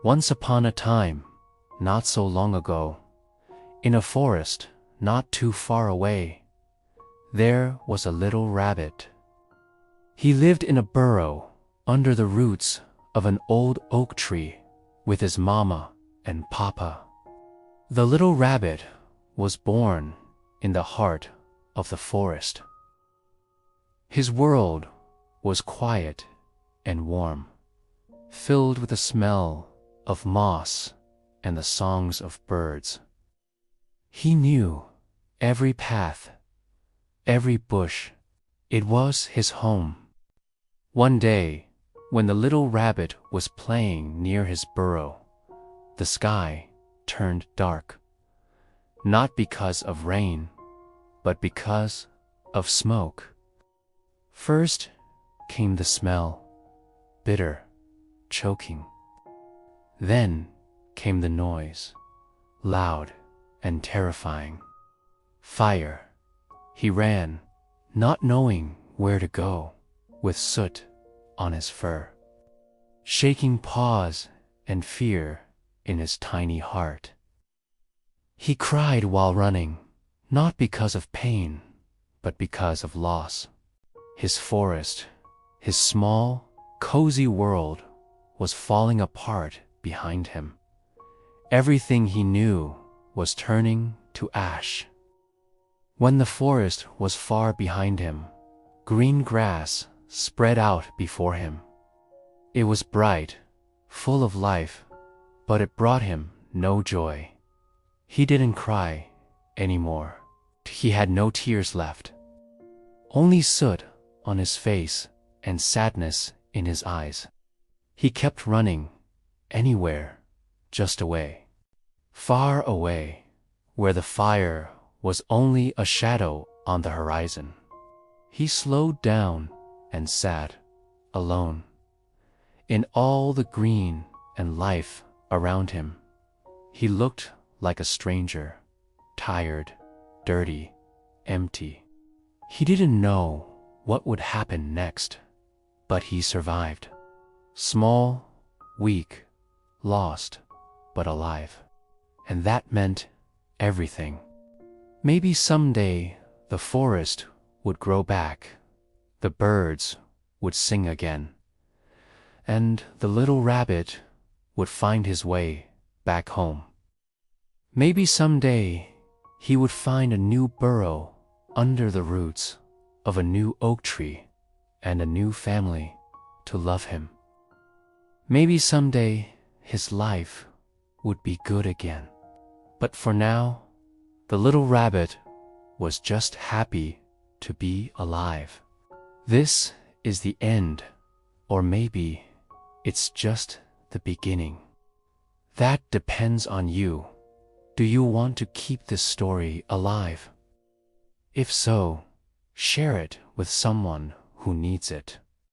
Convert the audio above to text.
Once upon a time, not so long ago, in a forest not too far away, there was a little rabbit. He lived in a burrow under the roots of an old oak tree with his mama and papa. The little rabbit was born in the heart of the forest. His world was quiet and warm, filled with the smell of moss and the songs of birds. He knew every path, every bush. It was his home. One day, when the little rabbit was playing near his burrow, the sky turned dark, not because of rain, but because of smoke. First came the smell, bitter, choking. Then came the noise, loud and terrifying. Fire. He ran, not knowing where to go, with soot on his fur, shaking paws and fear in his tiny heart. He cried while running, not because of pain, but because of loss. His forest, his small, cozy world, was falling apart behind him. Everything he knew was turning to ash. When the forest was far behind him, green grass spread out before him. It was bright, full of life, but it brought him no joy. He didn't cry anymore. He had no tears left, only soot on his face and sadness in his eyes. He kept running, anywhere, just away. Far away, where the fire was only a shadow on the horizon. He slowed down and sat, alone, in all the green and life around him. He looked like a stranger, tired, dirty, empty. He didn't know what would happen next, but he survived. Small, weak, lost, but alive. And that meant everything. Maybe someday the forest would grow back, the birds would sing again, and the little rabbit would find his way back home. Maybe someday he would find a new burrow under the roots of a new oak tree and a new family to love him. Maybe someday his life would be good again. But for now, the little rabbit was just happy to be alive. This is the end, or maybe it's just the beginning. That depends on you. Do you want to keep this story alive? If so, share it with someone who needs it.